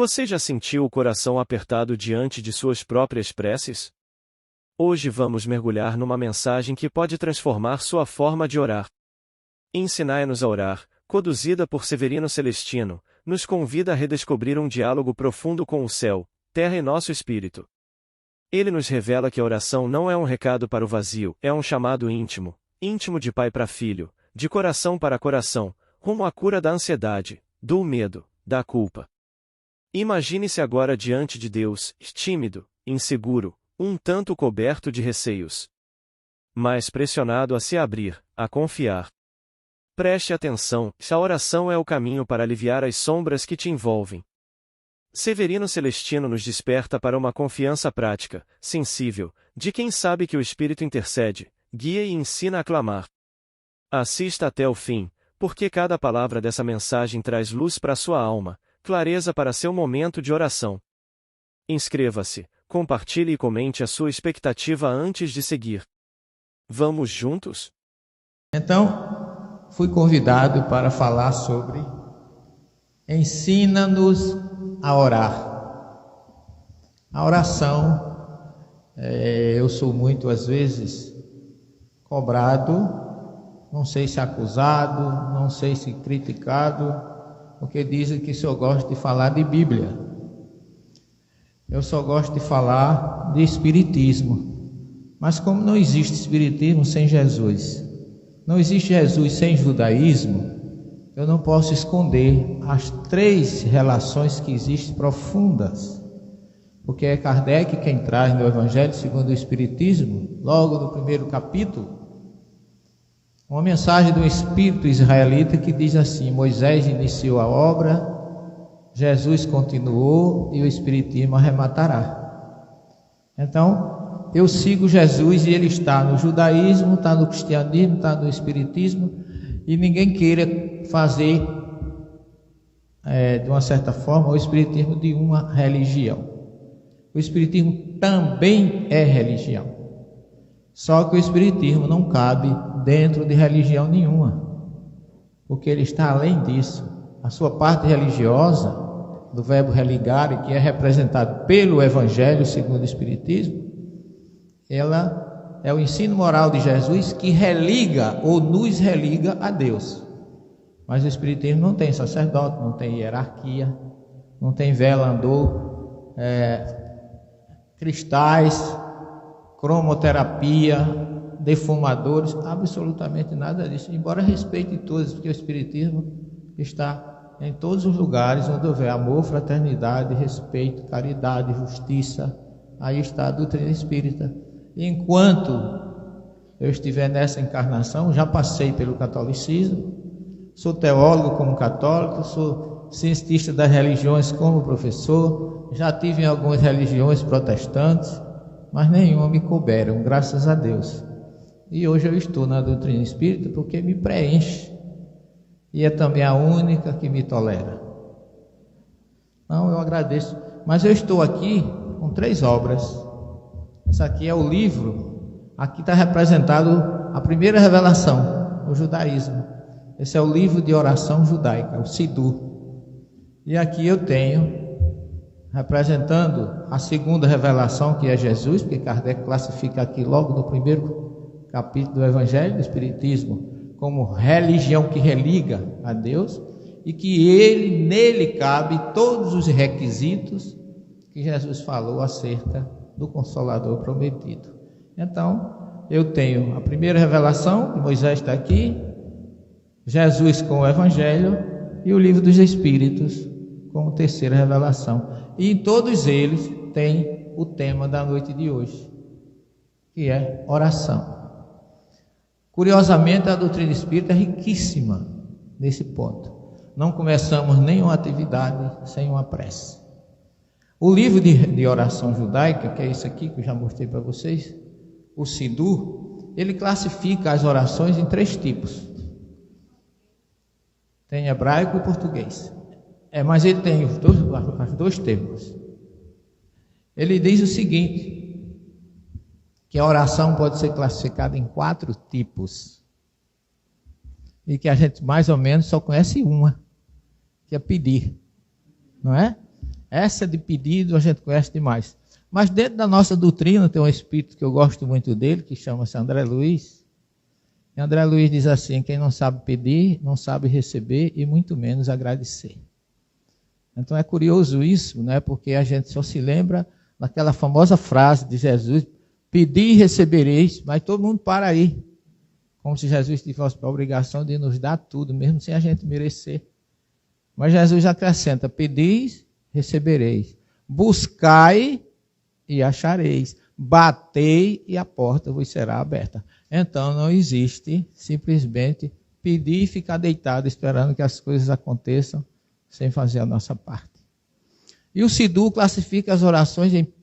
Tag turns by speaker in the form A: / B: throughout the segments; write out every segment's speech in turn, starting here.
A: Você já sentiu o coração apertado diante de suas próprias preces? Hoje vamos mergulhar numa mensagem que pode transformar sua forma de orar. Ensinai-nos a orar, conduzida por Severino Celestino, nos convida a redescobrir um diálogo profundo com o céu, terra e nosso espírito. Ele nos revela que a oração não é um recado para o vazio, é um chamado íntimo, íntimo de pai para filho, de coração para coração, rumo à cura da ansiedade, do medo, da culpa. Imagine-se agora diante de Deus, tímido, inseguro, um tanto coberto de receios, mas pressionado a se abrir, a confiar. Preste atenção, a oração é o caminho para aliviar as sombras que te envolvem. Severino Celestino nos desperta para uma confiança prática, sensível, de quem sabe que o Espírito intercede, guia e ensina a clamar. Assista até o fim, porque cada palavra dessa mensagem traz luz para sua alma, clareza para seu momento de oração. Inscreva-se, compartilhe e comente a sua expectativa antes de seguir. Vamos juntos?
B: Então, fui convidado para falar sobre ensina-nos a orar. A oração, eu sou muito, às vezes, cobrado, não sei se acusado, não sei se criticado, porque dizem que só gosto de falar de Bíblia. Eu só gosto de falar de Espiritismo. Mas como não existe Espiritismo sem Jesus, não existe Jesus sem judaísmo, eu não posso esconder as três relações que existem profundas. Porque é Kardec quem traz no Evangelho segundo o Espiritismo, logo no primeiro capítulo, uma mensagem do espírito israelita que diz assim: Moisés iniciou a obra, Jesus continuou e o Espiritismo arrematará. Então, eu sigo Jesus e ele está no judaísmo, está no cristianismo, está no Espiritismo, e ninguém queira fazer, de uma certa forma, o Espiritismo de uma religião. O Espiritismo também é religião, só que o Espiritismo não cabe dentro de religião nenhuma, porque ele está além disso. A sua parte religiosa, do verbo religare, que é representado pelo Evangelho segundo o Espiritismo, ela é o ensino moral de Jesus que religa ou nos religa a Deus. Mas o Espiritismo não tem sacerdote, não tem hierarquia, não tem velandor, cristais, cromoterapia, defumadores, absolutamente nada disso, embora respeite todos, porque o Espiritismo está em todos os lugares onde houver amor, fraternidade, respeito, caridade, justiça. Aí está a doutrina espírita. E enquanto eu estiver nessa encarnação, já passei pelo catolicismo, sou teólogo como católico, sou cientista das religiões como professor, já tive em algumas religiões protestantes, mas nenhuma me couberam, graças a Deus. E hoje eu estou na doutrina espírita porque me preenche. E é também a única que me tolera. Não, eu agradeço. Mas eu estou aqui com 3 obras. Essa aqui é o livro. Aqui está representado a primeira revelação, o judaísmo. Esse é o livro de oração judaica, o Sidur. E aqui eu tenho, representando a segunda revelação, que é Jesus, porque Kardec classifica aqui logo no primeiro capítulo do Evangelho do Espiritismo como religião que religa a Deus, e que nele cabe todos os requisitos que Jesus falou acerca do Consolador prometido. Então, eu tenho a primeira revelação, que Moisés está aqui, Jesus com o Evangelho e o Livro dos Espíritos como terceira revelação. E em todos eles tem o tema da noite de hoje, que é oração. Curiosamente, a doutrina espírita é riquíssima nesse ponto. Não começamos nenhuma atividade sem uma prece. O livro de oração judaica, que é isso aqui que eu já mostrei para vocês, o Sidur, ele classifica as orações em 3 tipos. Tem hebraico e português. Mas ele tem os dois termos. Ele diz o seguinte, que a oração pode ser classificada em 4 tipos, e que a gente mais ou menos só conhece uma, que é pedir, não é? Essa de pedido a gente conhece demais. Mas dentro da nossa doutrina tem um espírito que eu gosto muito dele, que chama-se André Luiz. E André Luiz diz assim: quem não sabe pedir, não sabe receber e muito menos agradecer. Então é curioso isso, né? Porque a gente só se lembra daquela famosa frase de Jesus: pedi e recebereis, mas todo mundo para aí. Como se Jesus tivesse a obrigação de nos dar tudo, mesmo sem a gente merecer. Mas Jesus acrescenta: pedis, recebereis. Buscai e achareis. Batei e a porta vos será aberta. Então não existe simplesmente pedir e ficar deitado esperando que as coisas aconteçam sem fazer a nossa parte. E o Siddu classifica as orações em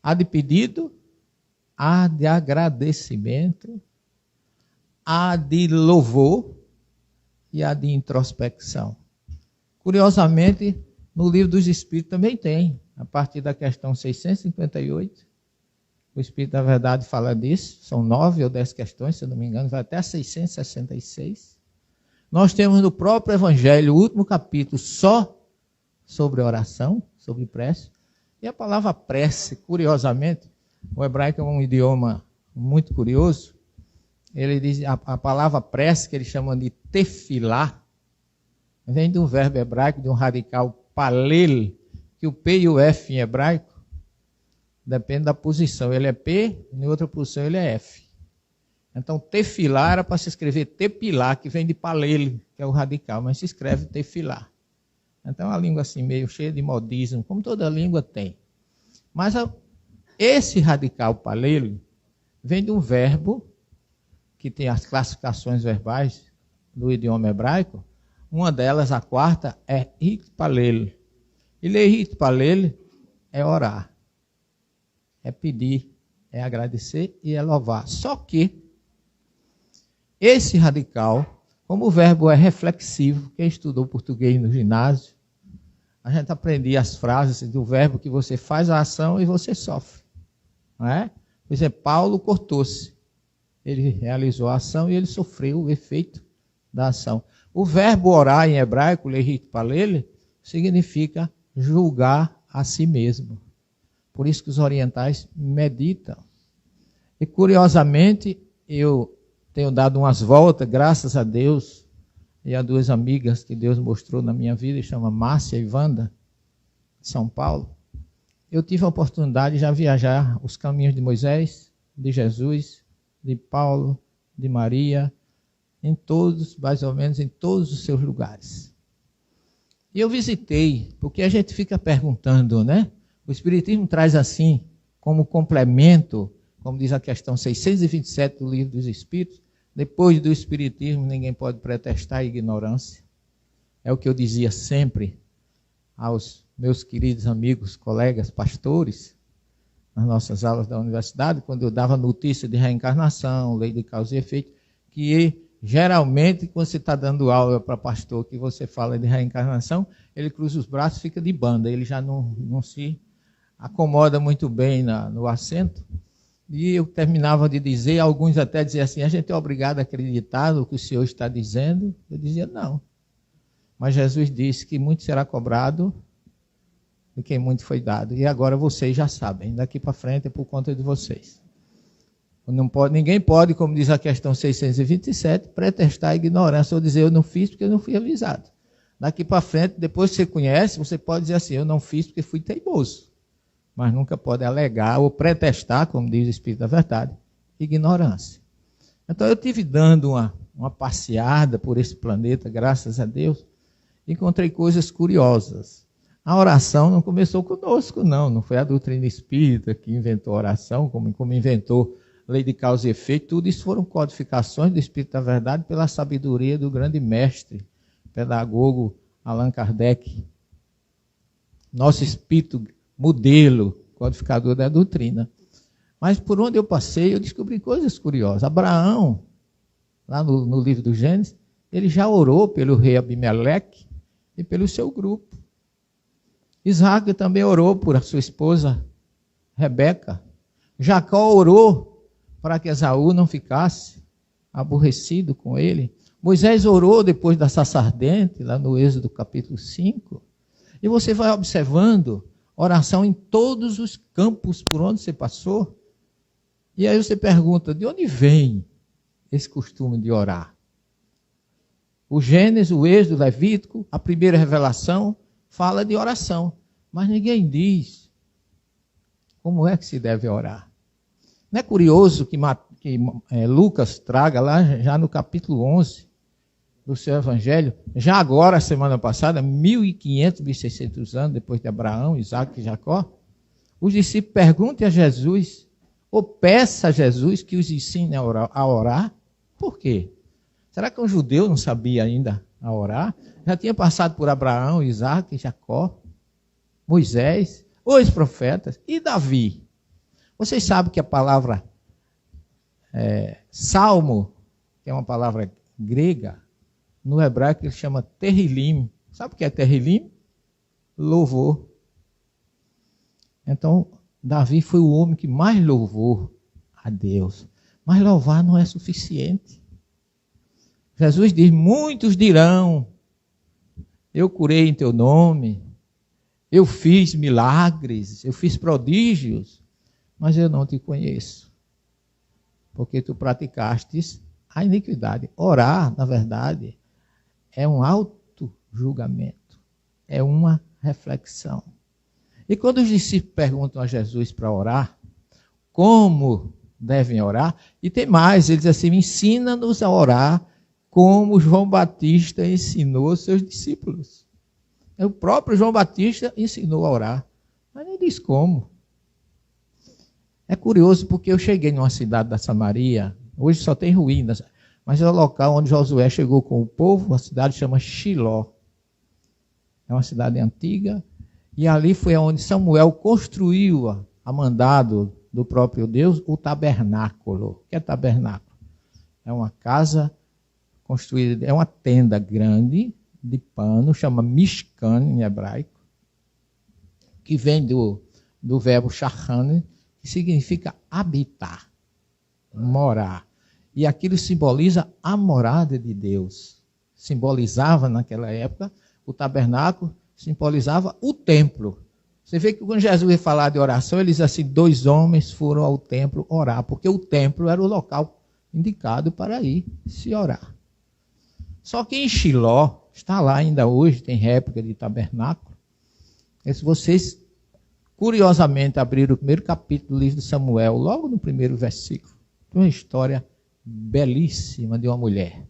B: a de pedido, a de agradecimento, a de louvor e a de introspecção. Curiosamente, no Livro dos Espíritos também tem, a partir da questão 658, o Espírito da Verdade fala disso, são 9 ou 10 questões, se eu não me engano, vai até 666. Nós temos no próprio Evangelho, o último capítulo, só sobre oração, sobre prece. E a palavra prece, curiosamente, o hebraico é um idioma muito curioso. Ele diz, a palavra prece, que eles chamam de tefilá, vem de um verbo hebraico, de um radical palel, que o P e o F em hebraico, depende da posição. Ele é P, em outra posição ele é F. Então, tefilá era para se escrever tepilá, que vem de palel, que é o radical, mas se escreve tefilá. Então, é uma língua assim, meio cheia de modismo, como toda língua tem. Mas esse radical palel vem de um verbo que tem as classificações verbais do idioma hebraico. Uma delas, a quarta, é hitpalel. E ler hitpalel é orar, é pedir, é agradecer e é louvar. Só que esse radical, como o verbo é reflexivo, quem estudou português no ginásio, a gente aprendia as frases do verbo que você faz a ação e você sofre. Não é? Por exemplo, Paulo cortou-se. Ele realizou a ação e ele sofreu o efeito da ação. O verbo orar em hebraico, lehit palele, significa julgar a si mesmo. Por isso que os orientais meditam. E curiosamente, eu tenho dado umas voltas, graças a Deus, e a 2 amigas que Deus mostrou na minha vida, chama Márcia e Wanda, de São Paulo. Eu tive a oportunidade de já viajar os caminhos de Moisés, de Jesus, de Paulo, de Maria, em todos, mais ou menos em todos os seus lugares. E eu visitei, porque a gente fica perguntando, né? O Espiritismo traz assim, como complemento, como diz a questão 627 do Livro dos Espíritos, depois do Espiritismo ninguém pode pretextar a ignorância. É o que eu dizia sempre aos meus queridos amigos, colegas, pastores, nas nossas aulas da universidade, quando eu dava notícia de reencarnação, lei de causa e efeito, que geralmente, quando você está dando aula para pastor, que você fala de reencarnação, ele cruza os braços e fica de banda, ele já não se acomoda muito bem no assento. E eu terminava de dizer, alguns até diziam assim, a gente é obrigado a acreditar no que o Senhor está dizendo. Eu dizia, não. Mas Jesus disse que muito será cobrado de quem muito foi dado. E agora vocês já sabem, daqui para frente é por conta de vocês. Ninguém pode, como diz a questão 627, pretextar a ignorância ou dizer eu não fiz porque eu não fui avisado. Daqui para frente, depois que você conhece, você pode dizer assim, eu não fiz porque fui teimoso. Mas nunca pode alegar ou pretestar, como diz o Espírito da Verdade, ignorância. Então eu estive dando uma passeada por esse planeta, graças a Deus, e encontrei coisas curiosas. A oração não começou conosco, não foi a doutrina espírita que inventou a oração, como inventou lei de causa e efeito, tudo isso foram codificações do Espírito da Verdade pela sabedoria do grande mestre, pedagogo Allan Kardec. Nosso espírito modelo, codificador da doutrina. Mas por onde eu passei, eu descobri coisas curiosas. Abraão, lá no livro do Gênesis, ele já orou pelo rei Abimeleque e pelo seu grupo. Isaac também orou por a sua esposa Rebeca. Jacó orou para que Esaú não ficasse aborrecido com ele. Moisés orou depois da sarça ardente, lá no Êxodo capítulo 5. E você vai observando oração em todos os campos por onde você passou. E aí você pergunta, de onde vem esse costume de orar? O Gênesis, o Êxodo, o Levítico, a primeira revelação, fala de oração. Mas ninguém diz como é que se deve orar. Não é curioso que Lucas traga lá, já no capítulo 11 do seu Evangelho, já agora, semana passada, 1.500, 1.600 anos depois de Abraão, Isaac e Jacó, os discípulos perguntam a Jesus, ou peça a Jesus que os ensine a orar. Por quê? Será que um judeu não sabia ainda a orar? Já tinha passado por Abraão, Isaac, Jacó, Moisés, os profetas e Davi. Vocês sabem que a palavra salmo, que é uma palavra grega, no hebraico ele chama terrilim. Sabe o que é terrilim? Louvor. Então, Davi foi o homem que mais louvou a Deus. Mas louvar não é suficiente. Jesus diz, muitos dirão, eu curei em teu nome, eu fiz milagres, eu fiz prodígios, mas eu não te conheço, porque tu praticastes a iniquidade. Orar, na verdade, é um auto-julgamento, é uma reflexão. E quando os discípulos perguntam a Jesus para orar, como devem orar, e tem mais, ele diz assim, ensina-nos a orar como João Batista ensinou aos seus discípulos. O próprio João Batista ensinou a orar, mas não diz como. É curioso porque eu cheguei numa cidade da Samaria, hoje só tem ruínas, mas é o local onde Josué chegou com o povo, a cidade chama Shiló. É uma cidade antiga, e ali foi onde Samuel construiu, a mandado do próprio Deus, o tabernáculo. O que é tabernáculo? É uma casa construída, é uma tenda grande de pano, chama Mishkan em hebraico, que vem do verbo shachan, que significa habitar, morar. E aquilo simboliza a morada de Deus. Simbolizava naquela época, o tabernáculo simbolizava o templo. Você vê que quando Jesus ia falar de oração, ele diz assim, 2 homens foram ao templo orar, porque o templo era o local indicado para ir se orar. Só que em Shiló, está lá ainda hoje, tem réplica de tabernáculo. E se vocês, curiosamente, abrirem o primeiro capítulo do livro de Samuel, logo no primeiro versículo, tem uma história belíssima de uma mulher.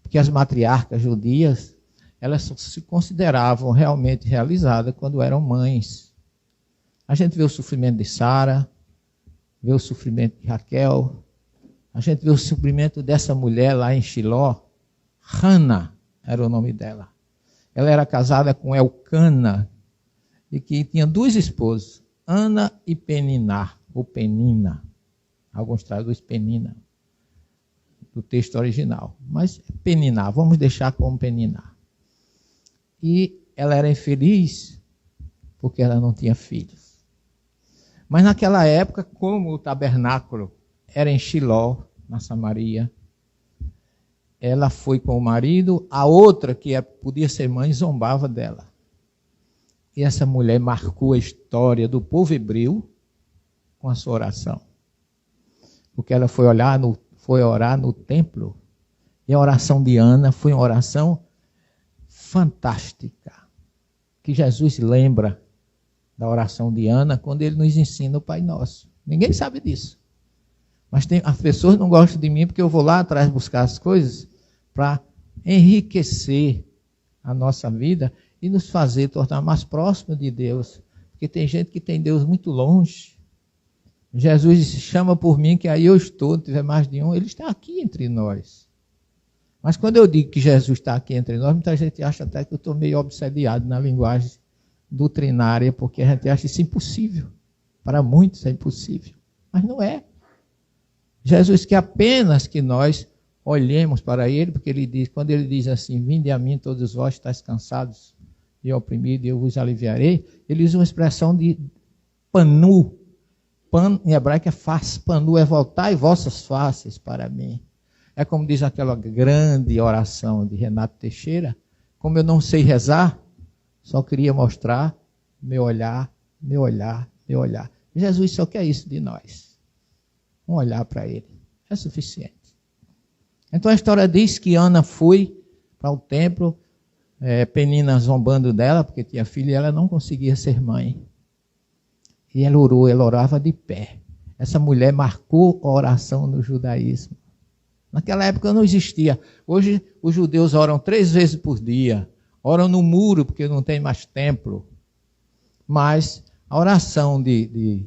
B: Porque as matriarcas judias, elas se consideravam realmente realizadas quando eram mães. A gente vê o sofrimento de Sara, vê o sofrimento de Raquel, a gente vê o sofrimento dessa mulher lá em Shiló. Hana era o nome dela. Ela era casada com Elcana, e que tinha 2 esposos, Ana e Peniná, ou Penina. Alguns traduzem Penina, do texto original. Mas Peniná, vamos deixar como Peniná. E ela era infeliz porque ela não tinha filhos. Mas naquela época, como o tabernáculo era em Shiló, na Samaria, ela foi com o marido, a outra, que podia ser mãe, zombava dela. E essa mulher marcou a história do povo hebreu com a sua oração. Porque ela foi orar no templo. E a oração de Ana foi uma oração fantástica. Que Jesus lembra da oração de Ana quando ele nos ensina o Pai Nosso. Ninguém sabe disso. Mas as pessoas não gostam de mim porque eu vou lá atrás buscar as coisas para enriquecer a nossa vida e nos fazer tornar mais próximos de Deus. Porque tem gente que tem Deus muito longe. Jesus disse, chama por mim que aí eu estou, se tiver mais de um, ele está aqui entre nós. Mas quando eu digo que Jesus está aqui entre nós, muita gente acha até que eu estou meio obsediado na linguagem doutrinária, porque a gente acha isso impossível. Para muitos é impossível. Mas não é. Jesus quer apenas que nós olhemos para ele, porque ele diz, quando ele diz assim, vinde a mim todos vós que estáis cansados e oprimidos, e eu vos aliviarei, ele usa uma expressão de panu. Pan em hebraico é face, panu é voltai vossas faces para mim. É como diz aquela grande oração de Renato Teixeira, como eu não sei rezar, Só queria mostrar meu olhar, meu olhar, meu olhar. Jesus só quer isso de nós. Um olhar para ele. É suficiente. Então a história diz que Ana foi para o templo, Penina zombando dela, porque tinha filho e ela não conseguia ser mãe. E ela orou, ela orava de pé. Essa mulher marcou a oração no judaísmo. Naquela época não existia. Hoje os judeus oram 3 vezes por dia. Oram no muro, porque não tem mais templo. Mas a oração de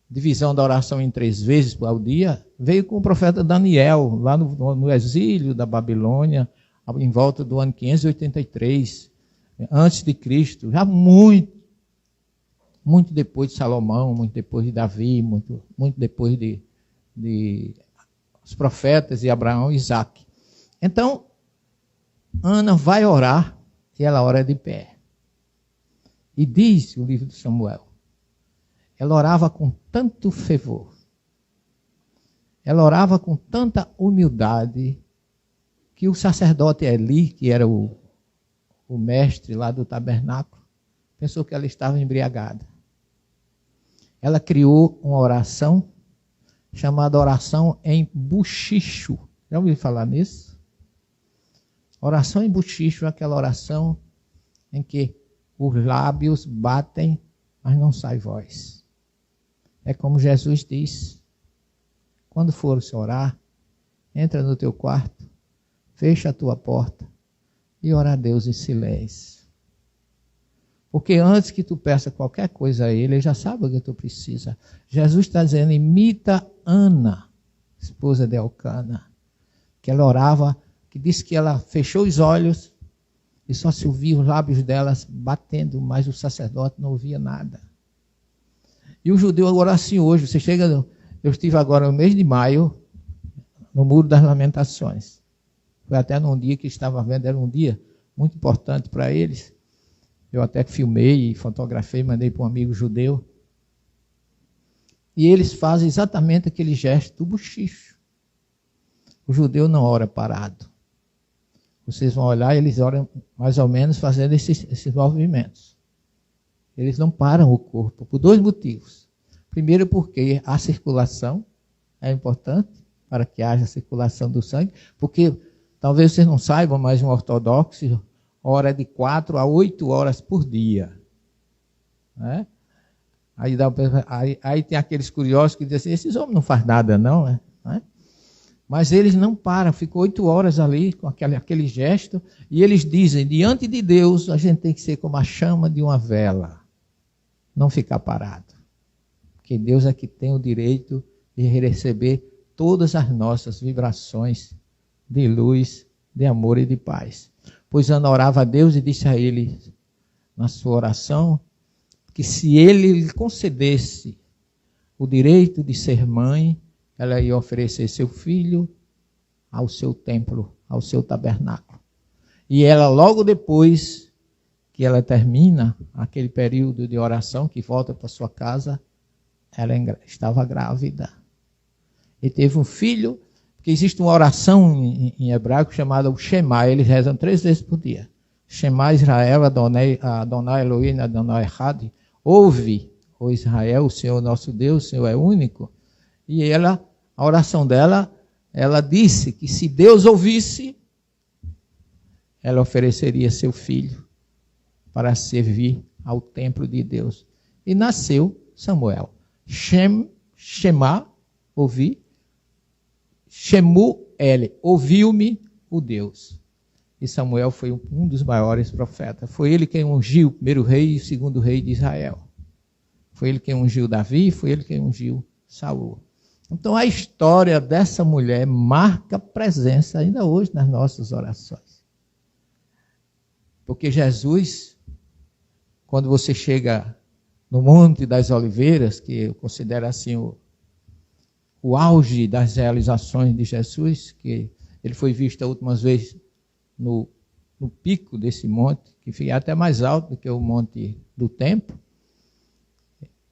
B: divisão da oração em 3 vezes ao dia veio com o profeta Daniel, lá no exílio da Babilônia, em volta do ano 583, antes de Cristo. Já muito depois de Salomão, muito depois de Davi, muito depois de os profetas de Abraão e Isaac. Então, Ana vai orar e ela ora de pé. E diz o livro de Samuel, ela orava com tanto fervor, ela orava com tanta humildade, que o sacerdote Eli, que era o mestre lá do tabernáculo, pensou que ela estava embriagada. Ela criou uma oração chamada oração em buchicho. Já ouviu falar nisso? Oração em buchicho é aquela oração em que os lábios batem, mas não sai voz. É como Jesus diz, quando fores orar, entra no teu quarto, fecha a tua porta e ora a Deus em silêncio. Porque antes que tu peça qualquer coisa a Ele já sabe o que tu precisa. Jesus está dizendo, imita Ana, esposa de Elcana, que ela orava, que disse que ela fechou os olhos e só se ouvia os lábios delas batendo, mas o sacerdote não ouvia nada. E o judeu agora assim hoje, você chega, eu estive agora no mês de maio, no Muro das Lamentações. Foi até num dia que estava vendo, era um dia muito importante para eles. Eu até filmei e fotografei, mandei para um amigo judeu. E eles fazem exatamente aquele gesto do bochicho. O judeu não ora parado. Vocês vão olhar, eles oram mais ou menos fazendo esses movimentos. Eles não param o corpo, por 2 motivos. Primeiro, porque a circulação é importante, para que haja circulação do sangue. Porque, talvez vocês não saibam, mas um ortodoxo ora de 4 a 8 horas por dia. Né? Aí tem aqueles curiosos que dizem assim, esses homens não fazem nada não, né? Mas eles não param, ficam 8 horas ali com aquele gesto, e eles dizem, diante de Deus, a gente tem que ser como a chama de uma vela, não ficar parado. Porque Deus é que tem o direito de receber todas as nossas vibrações de luz, de amor e de paz. Pois Ana orava a Deus e disse a ele, na sua oração, que se ele lhe concedesse o direito de ser mãe, ela ia oferecer seu filho ao seu templo, ao seu tabernáculo. E ela, logo depois que ela termina aquele período de oração, que volta para sua casa, ela estava grávida. E teve um filho, porque existe uma oração em hebraico chamada o Shema, eles rezam 3 vezes por dia. Shema Israel, Adonai Elohim, Adonai Echad. Ouve, ó Israel, o Senhor nosso Deus, o Senhor é único. E ela, a oração dela, ela disse que se Deus ouvisse, ela ofereceria seu filho para servir ao templo de Deus. E nasceu Samuel. Shema, ouvi. Shemuel, ouviu-me o Deus. E Samuel foi um dos maiores profetas. Foi ele quem ungiu o primeiro rei e o segundo rei de Israel. Foi ele quem ungiu Davi, foi ele quem ungiu Saul. Então a história dessa mulher marca presença ainda hoje nas nossas orações. Porque Jesus, quando você chega no Monte das Oliveiras, que eu considero assim o auge das realizações de Jesus, que ele foi visto a última vez no pico desse monte, que fica até mais alto do que o monte do templo.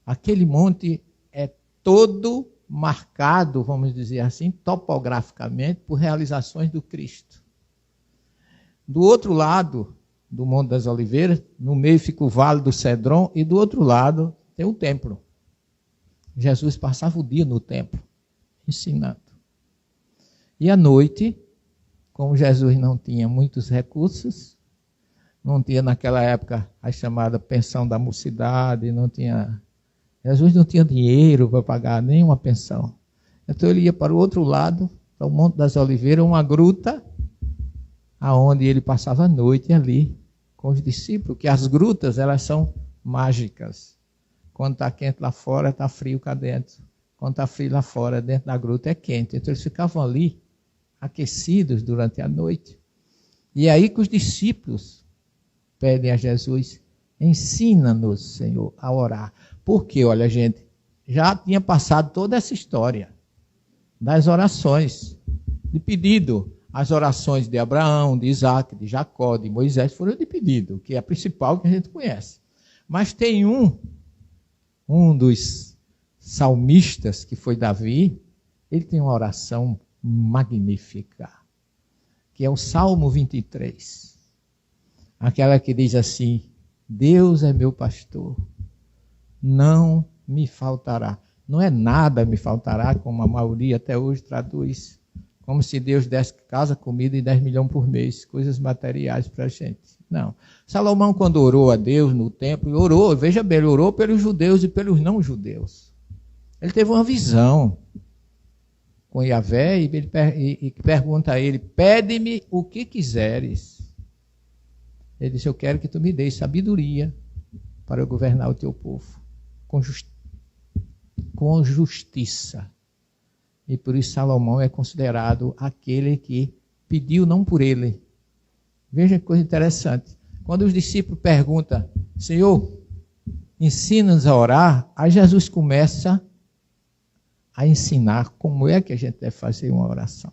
B: Aquele monte é todo marcado, vamos dizer assim, topograficamente, por realizações do Cristo. Do outro lado, do Monte das Oliveiras, no meio fica o Vale do Cedron e do outro lado tem o templo. Jesus passava o dia no templo, ensinando. E à noite, como Jesus não tinha muitos recursos, não tinha naquela época a chamada pensão da mocidade, Jesus não tinha dinheiro para pagar nenhuma pensão. Então ele ia para o outro lado, para o Monte das Oliveiras, uma gruta, aonde ele passava a noite ali com os discípulos, que as grutas elas são mágicas. Quando está quente lá fora, está frio cá dentro. Quando está frio lá fora, dentro da gruta é quente. Então eles ficavam ali, aquecidos durante a noite. E aí que os discípulos pedem a Jesus, ensina-nos, Senhor, a orar. Porque, olha, gente, já tinha passado toda essa história das orações de pedido. As orações de Abraão, de Isaac, de Jacó, de Moisés foram de pedido, que é a principal que a gente conhece. Mas tem um dos salmistas, que foi Davi, ele tem uma oração magnífica, que é o Salmo 23. Aquela que diz assim, Deus é meu pastor, não me faltará. Não é nada me faltará, como a maioria até hoje traduz. Como se Deus desse casa, comida e 10 milhões por mês, coisas materiais para a gente. Não. Salomão, quando orou a Deus no templo, orou, veja bem, ele orou pelos judeus e pelos não-judeus. Ele teve uma visão com Yahvé e pergunta a ele, pede-me o que quiseres. Ele disse, eu quero que tu me dês sabedoria para eu governar o teu povo com justiça. E por isso Salomão é considerado aquele que pediu não por ele. Veja que coisa interessante. Quando os discípulos perguntam, Senhor, ensina-nos a orar, aí Jesus começa a ensinar como é que a gente deve fazer uma oração.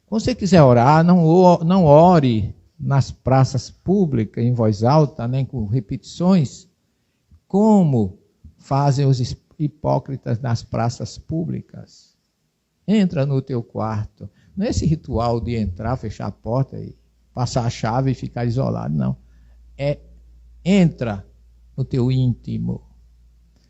B: Quando você quiser orar, não ore nas praças públicas, em voz alta, nem com repetições, como fazem os hipócritas nas praças públicas. Entra no teu quarto. Não é esse ritual de entrar, fechar a porta e passar a chave e ficar isolado, não. Entra no teu íntimo.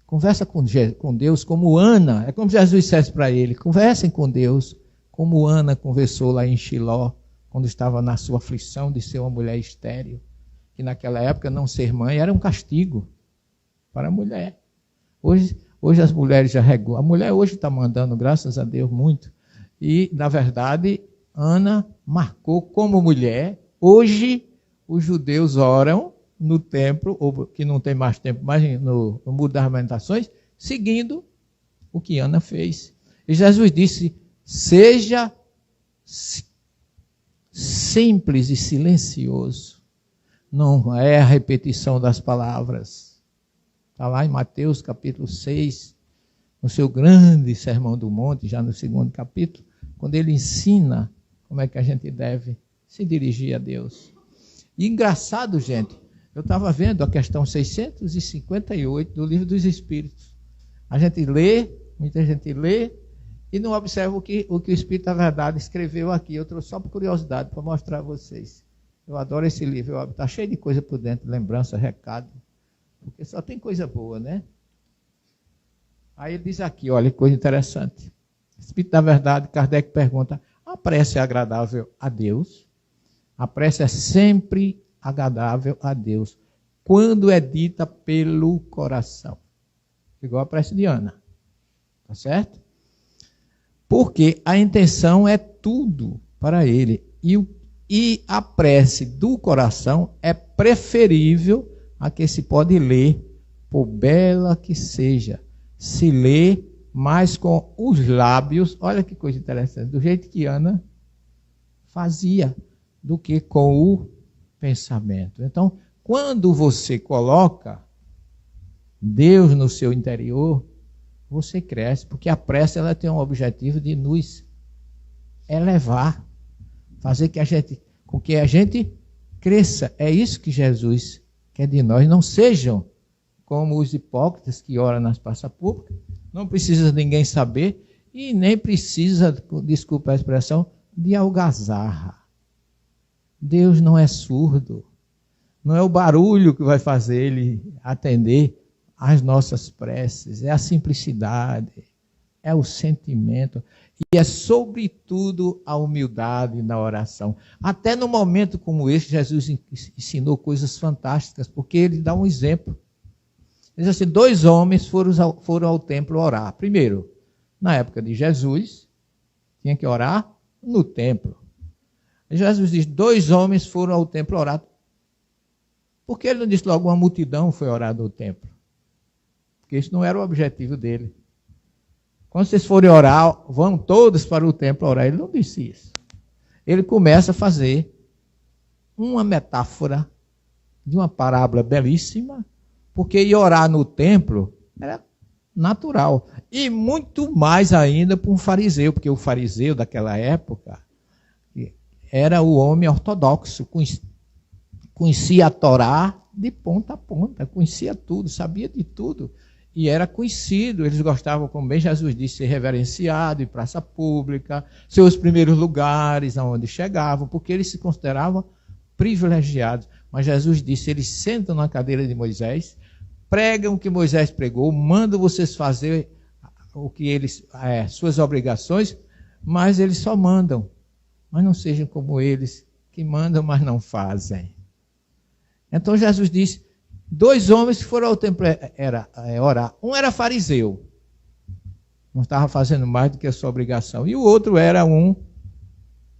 B: Conversa com Deus como Ana. É como Jesus dissesse para ele, conversem com Deus como Ana conversou lá em Shiló, quando estava na sua aflição de ser uma mulher estéril. Que naquela época não ser mãe era um castigo para a mulher. Hoje as mulheres já regulam. A mulher hoje está mandando, graças a Deus, muito. E, na verdade, Ana marcou como mulher. Hoje, os judeus oram no templo, ou que não tem mais tempo, mas no Muro das Lamentações, seguindo o que Ana fez. E Jesus disse, seja simples e silencioso. Não é a repetição das palavras. Está lá em Mateus capítulo 6, no seu grande Sermão do Monte, já no 2º capítulo, quando ele ensina como é que a gente deve se dirigir a Deus. E engraçado, gente, eu estava vendo a questão 658 do Livro dos Espíritos. A gente lê, muita gente lê, e não observa o que o Espírito da Verdade escreveu aqui. Eu trouxe só por curiosidade, para mostrar a vocês. Eu adoro esse livro, está cheio de coisa por dentro, lembrança, recado. Porque só tem coisa boa, né? Aí ele diz aqui, olha que coisa interessante. Espírito da Verdade, Kardec pergunta, a prece é agradável a Deus? A prece é sempre agradável a Deus, quando é dita pelo coração. Igual a prece de Ana. Tá certo? Porque a intenção é tudo para ele. E a prece do coração é preferível a que se pode ler, por bela que seja, se lê mais com os lábios, olha que coisa interessante, do jeito que Ana fazia, do que com o pensamento. Então, quando você coloca Deus no seu interior, você cresce, porque a prece ela tem um objetivo de nos elevar, fazer com que a gente cresça. É isso que Jesus quer de nós. Não sejam como os hipócritas que oram nas praças públicas, não precisa ninguém saber e nem precisa, desculpa a expressão, de algazarra. Deus não é surdo. Não é o barulho que vai fazer ele atender às nossas preces, é a simplicidade, é o sentimento e é, sobretudo, a humildade na oração. Até no momento como esse, Jesus ensinou coisas fantásticas, porque ele dá um exemplo. Ele diz assim, 2 homens foram ao templo orar. Primeiro, na época de Jesus, tinha que orar no templo. Jesus diz, 2 homens foram ao templo orar. Por que ele não disse logo uma multidão foi orar no templo? Porque isso não era o objetivo dele. Quando vocês forem orar, vão todos para o templo orar. Ele não disse isso. Ele começa a fazer uma metáfora de uma parábola belíssima, porque ir orar no templo era natural. E muito mais ainda para um fariseu, porque o fariseu daquela época era o homem ortodoxo, conhecia a Torá de ponta a ponta, conhecia tudo, sabia de tudo. E era conhecido, eles gostavam, como bem Jesus disse, ser reverenciado em praça pública, seus primeiros lugares aonde chegavam, porque eles se consideravam privilegiados. Mas Jesus disse, eles sentam na cadeira de Moisés, pregam o que Moisés pregou, mandam vocês fazer o que eles, suas obrigações, mas eles só mandam. Mas não sejam como eles, que mandam, mas não fazem. Então Jesus disse, 2 homens que foram ao templo orar. Um era fariseu, não estava fazendo mais do que a sua obrigação. E o outro era um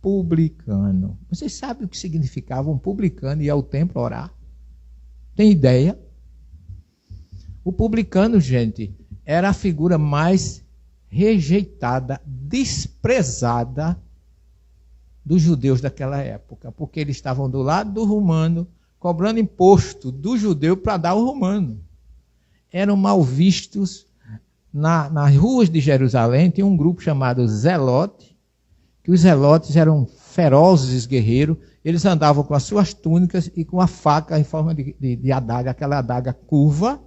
B: publicano. Vocês sabem o que significava um publicano ir ao templo orar? Tem ideia? O publicano, gente, era a figura mais rejeitada, desprezada dos judeus daquela época, porque eles estavam do lado do romano, cobrando imposto do judeu para dar ao romano. Eram mal vistos. Nas ruas de Jerusalém tinha um grupo chamado Zelote, que os zelotes eram ferozes guerreiros, eles andavam com as suas túnicas e com a faca em forma de adaga, aquela adaga curva,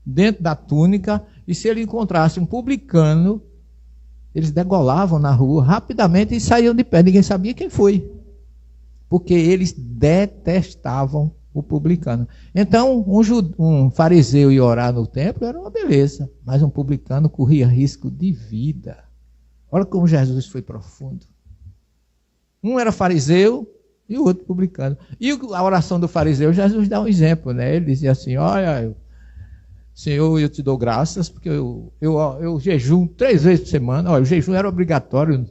B: dentro da túnica, e se ele encontrasse um publicano, eles degolavam na rua rapidamente e saíam de pé, ninguém sabia quem foi. Porque eles detestavam o publicano. Então, um fariseu ir orar no templo era uma beleza, mas um publicano corria risco de vida. Olha como Jesus foi profundo. Um era fariseu e o outro publicano. E a oração do fariseu, Jesus dá um exemplo, né? Ele dizia assim, olha, Senhor, eu te dou graças, porque eu jejuo 3 vezes por semana. Olha, o jejum era obrigatório,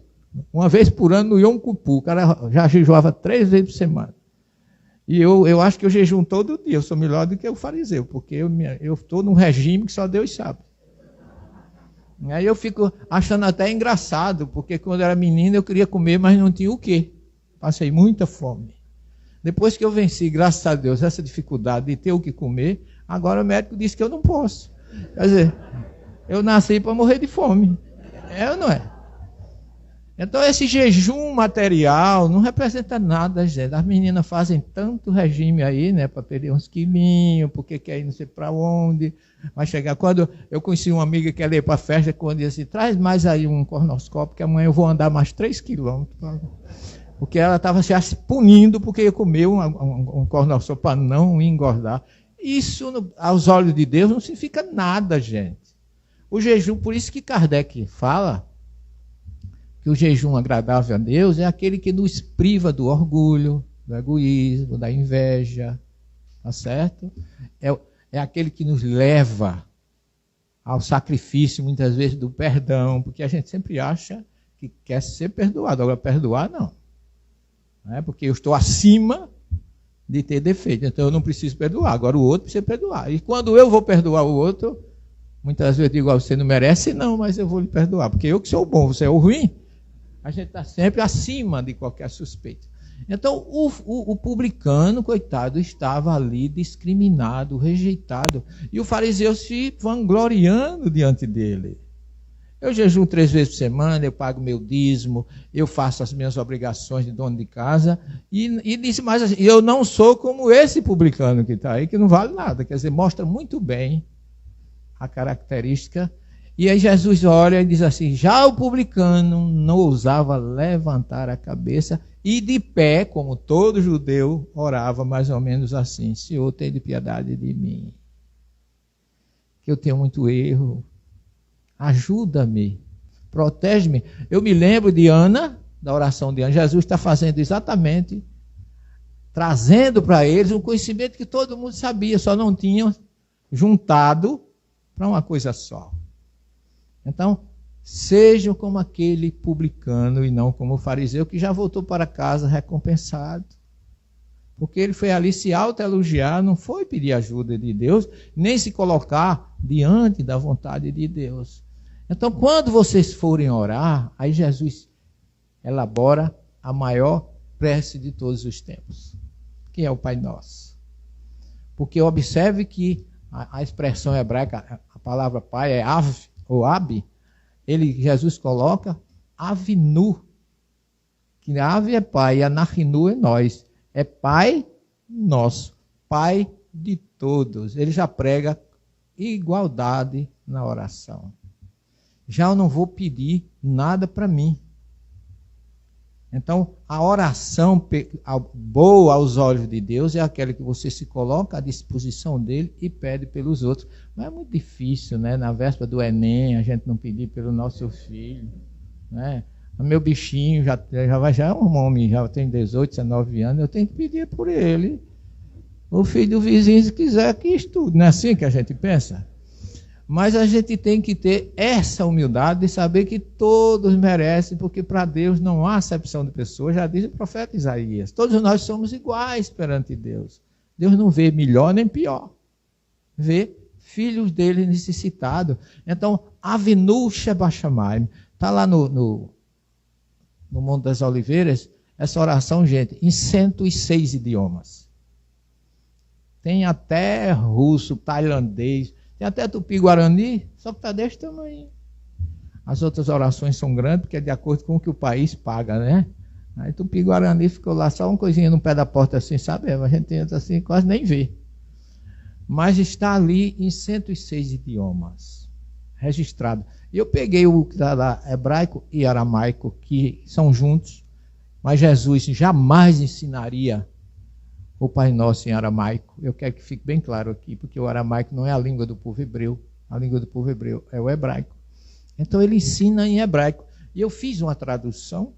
B: uma vez por ano no Yom Kippur. O cara já jejuava 3 vezes por semana. E eu acho que eu jejuo todo dia. Eu sou melhor do que o fariseu, porque eu estou num regime que só Deus sabe. Aí eu fico achando até engraçado, porque quando eu era menino eu queria comer, mas não tinha o quê. Passei muita fome. Depois que eu venci, graças a Deus, essa dificuldade de ter o que comer, agora o médico disse que eu não posso. Quer dizer, eu nasci para morrer de fome. É ou não é? Então esse jejum material não representa nada, gente. As meninas fazem tanto regime aí, né, para perder uns quilinhos, porque quer ir não sei para onde. Vai chegar. Quando eu conheci uma amiga que ia para a festa, quando disse assim, traz mais aí um cornoscópio, que amanhã eu vou andar mais 3 quilômetros. Porque ela estava se punindo porque ia comer um cornoscópio para não engordar. Isso, aos olhos de Deus, não significa nada, gente. O jejum, por isso que Kardec fala que o jejum agradável a Deus é aquele que nos priva do orgulho, do egoísmo, da inveja, tá certo? É aquele que nos leva ao sacrifício, muitas vezes, do perdão, porque a gente sempre acha que quer ser perdoado. Agora, perdoar, não. Não é? Porque eu estou acima de ter defeito, então eu não preciso perdoar. Agora o outro precisa perdoar. E quando eu vou perdoar o outro, muitas vezes eu digo, você não merece, não, mas eu vou lhe perdoar, porque eu que sou o bom, você é o ruim. A gente está sempre acima de qualquer suspeita. Então, o publicano, coitado, estava ali discriminado, rejeitado. E o fariseu se vangloriando diante dele. Eu jejuo 3 vezes por semana, eu pago meu dízimo, eu faço as minhas obrigações de dono de casa. E disse mais assim, eu não sou como esse publicano que está aí, que não vale nada. Quer dizer, mostra muito bem a característica. E aí Jesus olha e diz assim, já o publicano não ousava levantar a cabeça E de pé, como todo judeu, orava mais ou menos assim: Senhor, tenha piedade de mim, que eu tenho muito erro, ajuda-me, protege-me. Eu me lembro de Ana, da oração de Ana. Jesus está fazendo exatamente, trazendo para eles um conhecimento que todo mundo sabia, só não tinham juntado para uma coisa só. Então, sejam como aquele publicano e não como o fariseu, que já voltou para casa recompensado. Porque ele foi ali se autoelogiar, não foi pedir ajuda de Deus, nem se colocar diante da vontade de Deus. Então, quando vocês forem orar, aí Jesus elabora a maior prece de todos os tempos, que é o Pai Nosso. Porque observe que a expressão hebraica, a palavra Pai é Av ou Ab, Jesus coloca Avinu, que Ave é Pai, e Anachinu é nós. É Pai nosso, Pai de todos. Ele já prega igualdade na oração. Já eu não vou pedir nada para mim. Então, a oração boa aos olhos de Deus é aquela que você se coloca à disposição dele e pede pelos outros. Mas é muito difícil, né? Na véspera do Enem, a gente não pedir pelo nosso filho, né? O meu bichinho já é um homem, já tem 18, 19 anos, eu tenho que pedir por ele. O filho do vizinho, se quiser, que estude. Não é assim que a gente pensa? Mas a gente tem que ter essa humildade de saber que todos merecem, porque para Deus não há acepção de pessoas, já diz o profeta Isaías. Todos nós somos iguais perante Deus. Deus não vê melhor nem pior. Vê filhos dele necessitados. Então, Avinu Shebashamayim, está lá no Monte das Oliveiras, essa oração, gente, em 106 idiomas. Tem até russo, tailandês, tem até tupi-guarani, só que está desse tamanho. As outras orações são grandes, porque é de acordo com o que o país paga, né? Aí tupi-guarani ficou lá só uma coisinha no pé da porta assim, sabe? A gente entra assim, quase nem vê. Mas está ali em 106 idiomas, registrado. E eu peguei o que está lá, hebraico e aramaico, que são juntos, mas Jesus jamais ensinaria o Pai Nosso em aramaico. Eu quero que fique bem claro aqui, porque o aramaico não é a língua do povo hebreu. A língua do povo hebreu é o hebraico. Então ele ensina em hebraico. E eu fiz uma tradução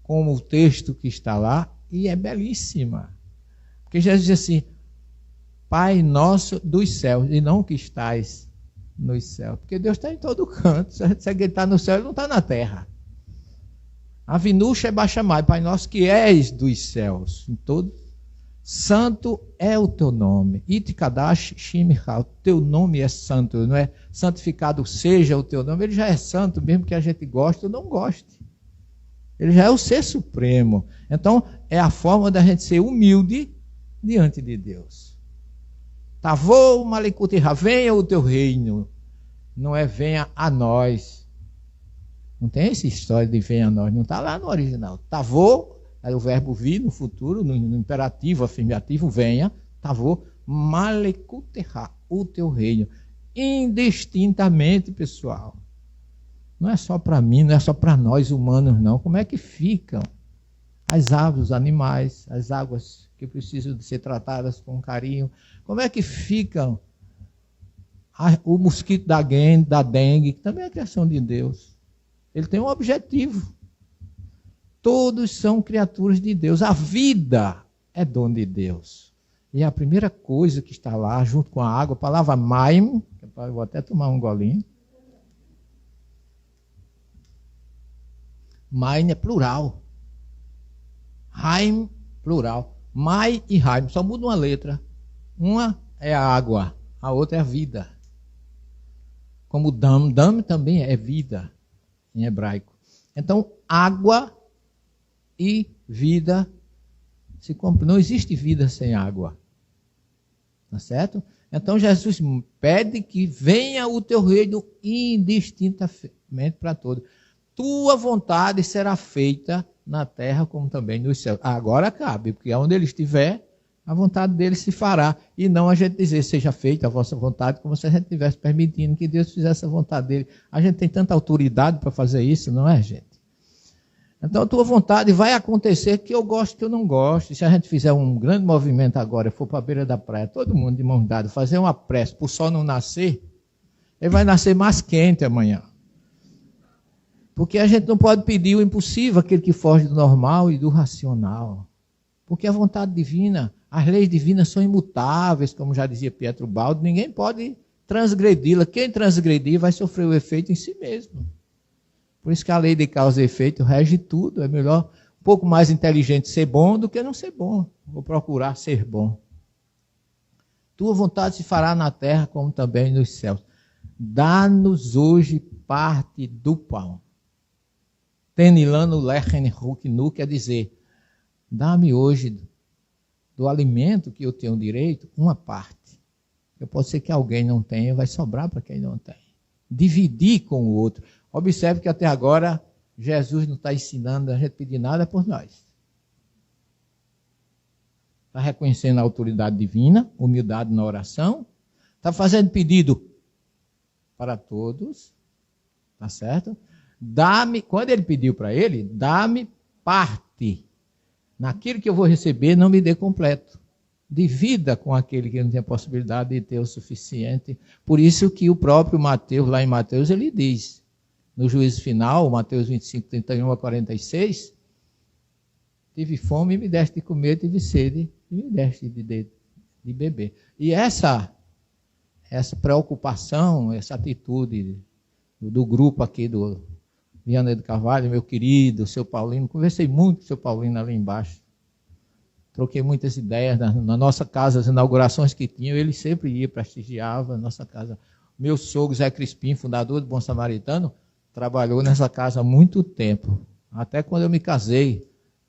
B: com o texto que está lá, e é belíssima. Porque Jesus diz assim: Pai Nosso dos céus, e não que estais nos céus. Porque Deus está em todo canto. Se ele está no céu, ele não está na terra. Avinu Shebashamai, Pai Nosso que és dos céus, em todo. Santo é o teu nome. Itikadash Shimcha, o teu nome é santo, não é? Santificado seja o teu nome. Ele já é santo, mesmo que a gente goste ou não goste. Ele já é o ser supremo. Então, é a forma da gente ser humilde diante de Deus. Tavô Malikutirá, venha o teu reino. Não é venha a nós. Não tem essa história de venha a nós, não está lá no original. Tavô é o verbo vir no futuro, no imperativo, afirmativo, venha. Tavô Malikutirá, o teu reino. Indistintamente, pessoal. Não é só para mim, não é só para nós humanos, não. Como é que ficam as aves, os animais, as águas que precisam de ser tratadas com carinho? Como é que ficam o mosquito da dengue, que também é a criação de Deus? Ele tem um objetivo. Todos são criaturas de Deus. A vida é dom de Deus. E a primeira coisa que está lá, junto com a água, a palavra maim, eu vou até tomar um golinho. Maim é plural. Haim, plural. Mai e Haim, só muda uma letra. Uma é a água, a outra é a vida. Como dam também é vida em hebraico. Então, água e vida se compram. Não existe vida sem água. Tá certo? Então, Jesus pede que venha o teu reino indistintamente para todos. Tua vontade será feita na terra como também nos céus. Agora cabe, porque onde ele estiver, a vontade dele se fará. E não a gente dizer, seja feita a vossa vontade, como se a gente estivesse permitindo que Deus fizesse a vontade dele. A gente tem tanta autoridade para fazer isso, não é, gente? Então a tua vontade vai acontecer que eu gosto, que eu não gosto. Se a gente fizer um grande movimento agora, for para a beira da praia, todo mundo de mão dada, fazer uma prece para o sol não nascer, ele vai nascer mais quente amanhã. Porque a gente não pode pedir o impossível, aquele que foge do normal e do racional. Porque a vontade divina, as leis divinas são imutáveis, como já dizia Pietro Baldo, ninguém pode transgredi-la. Quem transgredir vai sofrer o efeito em si mesmo. Por isso que a lei de causa e efeito rege tudo. É melhor, um pouco mais inteligente ser bom do que não ser bom. Vou procurar ser bom. Tua vontade se fará na terra como também nos céus. Dá-nos hoje parte do pão. Tenilano lechem huknu, quer dizer, dá-me hoje do alimento que eu tenho direito, uma parte. Pode ser que alguém não tenha, vai sobrar para quem não tem. Dividir com o outro. Observe que até agora Jesus não está ensinando a gente pedir nada por nós. Está reconhecendo a autoridade divina, humildade na oração, está fazendo pedido para todos, tá certo? Dá-me, quando ele pediu para ele, dá-me parte. Naquilo que eu vou receber, não me dê completo. Divida com aquele que não tem a possibilidade de ter o suficiente. Por isso que o próprio Mateus, lá em Mateus, ele diz, no juízo final, Mateus 25, 31 a 46, tive fome e me deste de comer, tive sede e me deste de beber. E essa preocupação, essa atitude do grupo aqui do Viana do Carvalho, meu querido, o seu Paulino, conversei muito com o seu Paulino ali embaixo. Troquei muitas ideias na nossa casa, as inaugurações que tinham, ele sempre ia, prestigiava a nossa casa. Meu sogro, Zé Crispim, fundador do Bom Samaritano, trabalhou nessa casa há muito tempo. Até quando eu me casei